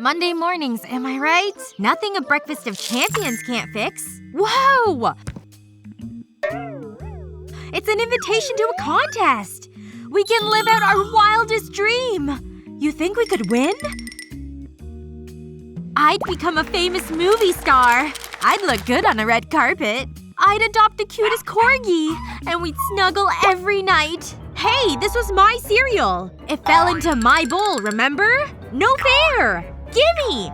Monday mornings, am I right? Nothing a breakfast of champions can't fix. Whoa! It's an invitation to a contest! We can live out our wildest dream! You think we could win? I'd become a famous movie star. I'd look good on a red carpet. I'd adopt the cutest corgi. And we'd snuggle every night. Hey, this was my cereal. It fell into my bowl, remember? No fair! Gimme!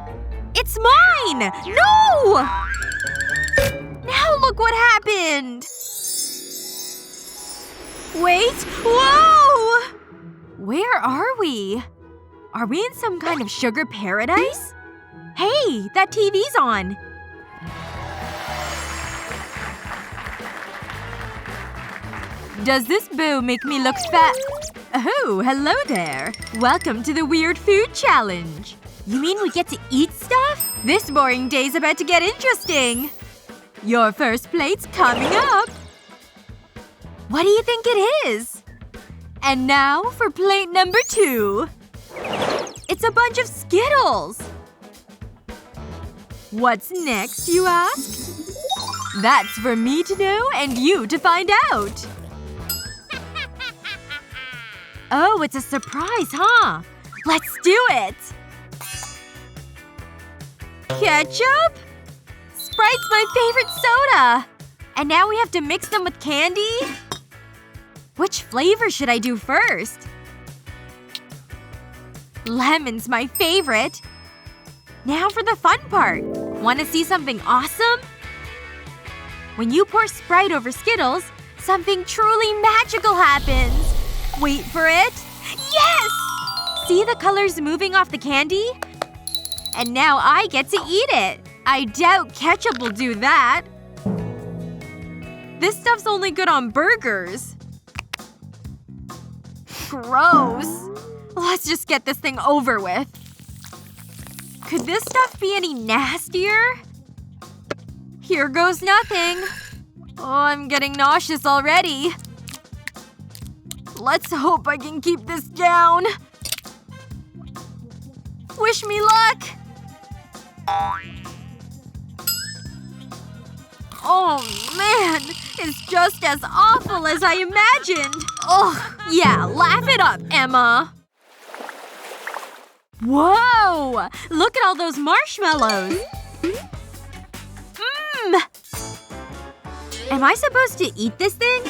It's mine! No! Now look what happened! Wait. Whoa! Where are we? Are we in some kind of sugar paradise? Hey! That TV's on. Does this bow make me look fat? Oh, hello there. Welcome to the Weird Food Challenge. You mean we get to eat stuff? This boring day's about to get interesting. Your first plate's coming up. What do you think it is? And now for plate number 2. It's a bunch of Skittles. What's next, you ask? That's for me to know and you to find out. Oh, it's a surprise, huh? Let's do it! Ketchup? Sprite's my favorite soda! And now we have to mix them with candy? Which flavor should I do first? Lemon's my favorite. Now for the fun part. Want to see something awesome? When you pour Sprite over Skittles, something truly magical happens. Wait for it. Yes! See the colors moving off the candy? And now I get to eat it. I doubt ketchup will do that. This stuff's only good on burgers. Gross. Let's just get this thing over with. Could this stuff be any nastier? Here goes nothing. Oh, I'm getting nauseous already. Let's hope I can keep this down. Wish me luck! Oh man! It's just as awful as I imagined! Ugh. Yeah, laugh it up, Emma! Whoa! Look at all those marshmallows! Mmm! Am I supposed to eat this thing?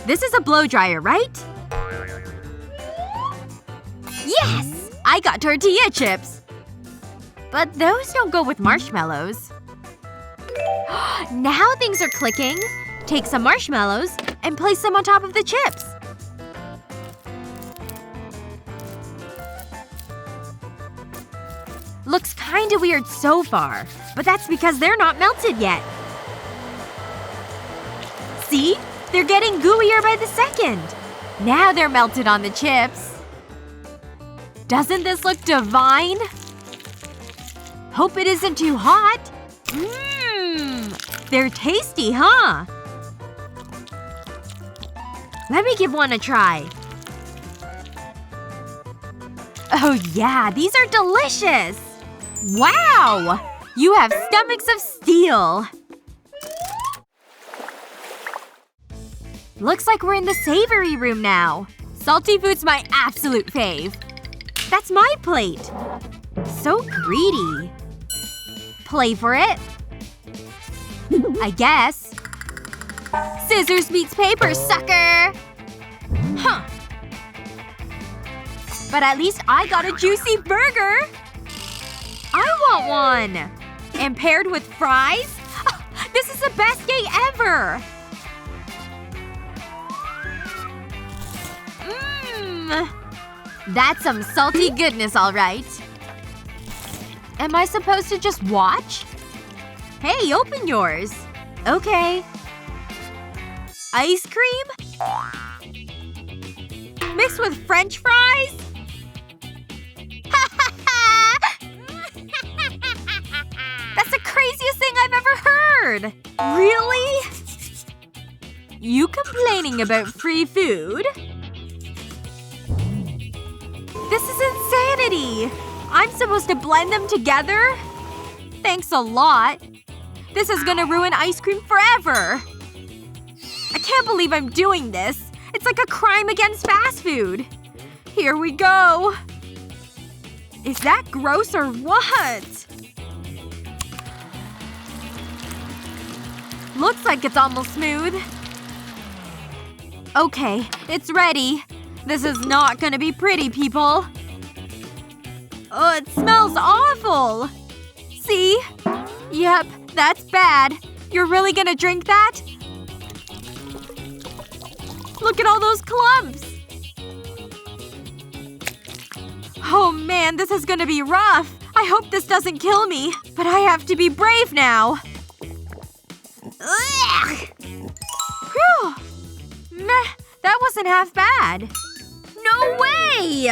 This is a blow dryer, right? Yes! I got tortilla chips! But those don't go with marshmallows. Now things are clicking! Take some marshmallows and place them on top of the chips. Looks kinda weird so far, but that's because they're not melted yet. See? They're getting gooier by the second. Now they're melted on the chips. Doesn't this look divine? Hope it isn't too hot. Mmm. They're tasty, huh? Let me give one a try. Oh yeah, these are delicious! Wow! You have stomachs of steel. Looks like we're in the savory room now. Salty food's my absolute fave. That's my plate. So greedy. Play for it. I guess. Scissors beats paper, sucker! Huh. But at least I got a juicy burger! I want one! And paired with fries? This is the best day ever! Mmm. That's some salty goodness, alright. Am I supposed to just watch? Hey, open yours. Okay. Ice cream? Mixed with French fries? That's the craziest thing I've ever heard! Really? You complaining about free food? This is insanity! I'm supposed to blend them together? Thanks a lot. This is gonna ruin ice cream forever. I can't believe I'm doing this. It's like a crime against fast food. Here we go. Is that gross or what? Looks like it's almost smooth. Okay, it's ready. This is not gonna be pretty, people. Oh, it smells awful. See? Yep, that's bad. You're really gonna drink that? Look at all those clumps! Oh man, this is gonna be rough. I hope this doesn't kill me. But I have to be brave now. Ugh! Phew! Meh, that wasn't half bad. No way!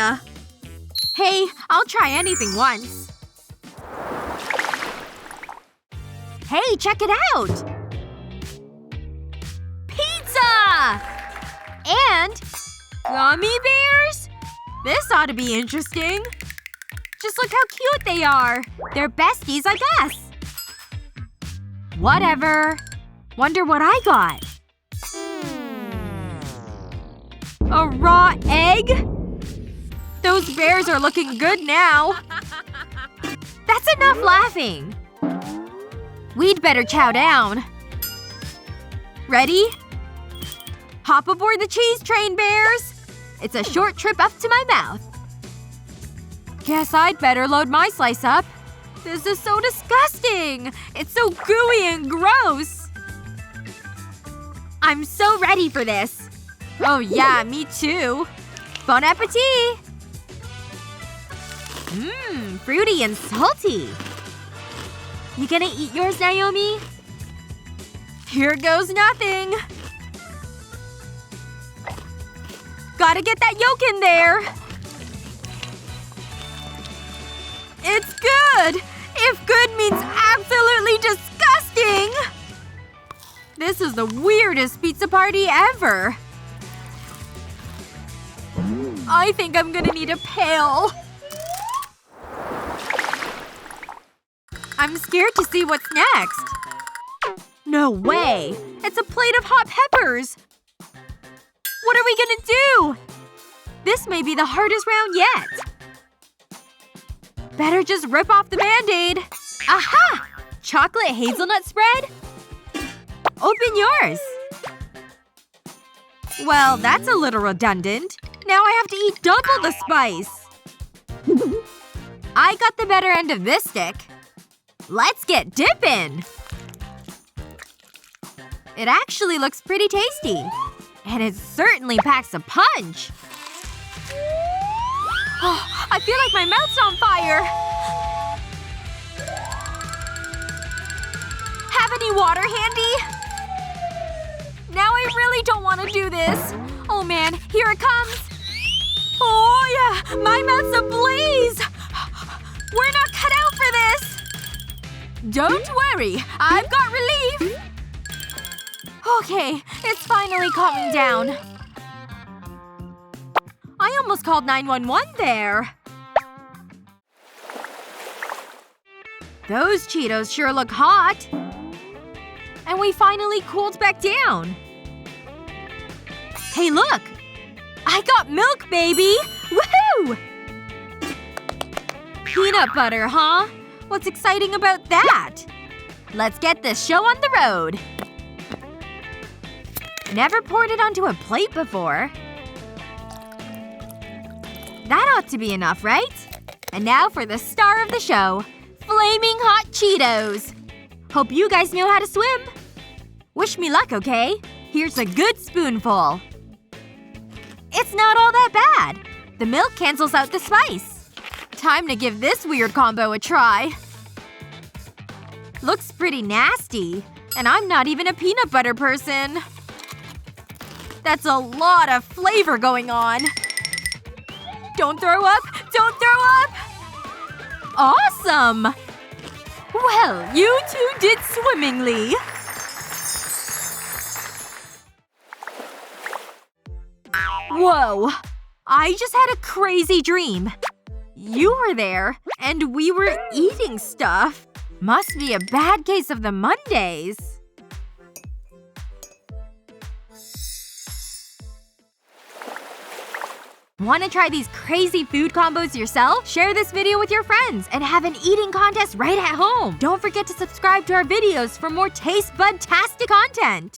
Hey, I'll try anything once. Hey, check it out! Pizza! And gummy bears? This ought to be interesting. Just look how cute they are. They're besties, I guess. Whatever. Wonder what I got. A raw egg? Those bears are looking good now. That's enough laughing. We'd better chow down. Ready? Hop aboard the cheese train, bears! It's a short trip up to my mouth. Guess I'd better load my slice up. This is so disgusting! It's so gooey and gross! I'm so ready for this. Oh yeah, me too. Bon appetit! Mmm, fruity and salty. You gonna eat yours, Naomi? Here goes nothing. Gotta get that yolk in there. It's good! If good means absolutely disgusting! This is the weirdest pizza party ever. I think I'm gonna need a pail. I'm scared to see what's next. No way! It's a plate of hot peppers! What are we gonna do? This may be the hardest round yet. Better just rip off the Band-Aid. Aha! Chocolate hazelnut spread? Open yours. Well, that's a little redundant. Now I have to eat double the spice. I got the better end of this stick. Let's get dippin'! It actually looks pretty tasty. And it certainly packs a punch. Oh, I feel like my mouth's on fire. Have any water handy? Now I really don't want to do this. Oh man, here it comes. Oh yeah, my mouth's ablaze! We're not cut out for this! Don't worry, I've got relief! Okay, it's finally calming down. I almost called 911 there. Those Cheetos sure look hot. And we finally cooled back down. Hey look! I got milk, baby! Woohoo! Peanut butter, huh? What's exciting about that? Let's get this show on the road. Never poured it onto a plate before. That ought to be enough, right? And now for the star of the show. Flaming hot Cheetos! Hope you guys know how to swim. Wish me luck, okay? Here's a good spoonful. It's not all that bad. The milk cancels out the spice. Time to give this weird combo a try. Looks pretty nasty. And I'm not even a peanut butter person. That's a lot of flavor going on. Don't throw up! Don't throw up! Awesome! Well, you two did swimmingly. Whoa. I just had a crazy dream. You were there. And we were eating stuff. Must be a bad case of the Mondays. Want to try these crazy food combos yourself? Share this video with your friends and have an eating contest right at home! Don't forget to subscribe to our videos for more taste bud-tastic content!